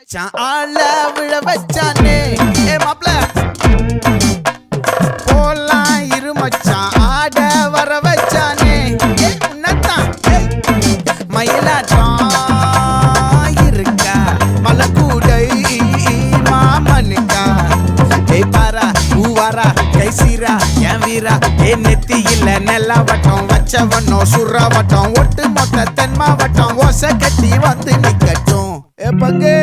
மச்சான் ஆள விழ வச்சானே ஏ மாப்ள போலாம் இரு மச்சான் ஆட வர வச்சானே ஏ உன்னத்தான் மயிலாட்டம் இருக்கா மலக்கூடை மாமனுக்கா ஏய் பாரா ஊவாரா கைசீரா என் வீரா ஏ நெத்தி இல்ல நெல்லா வட்டம் வச்சவனோ சுறா வட்டம் ஒட்டு மொத்த தென் மாவட்டம் ஓசை கட்டி வந்து நிக்கட்டும் ஏ பங்கே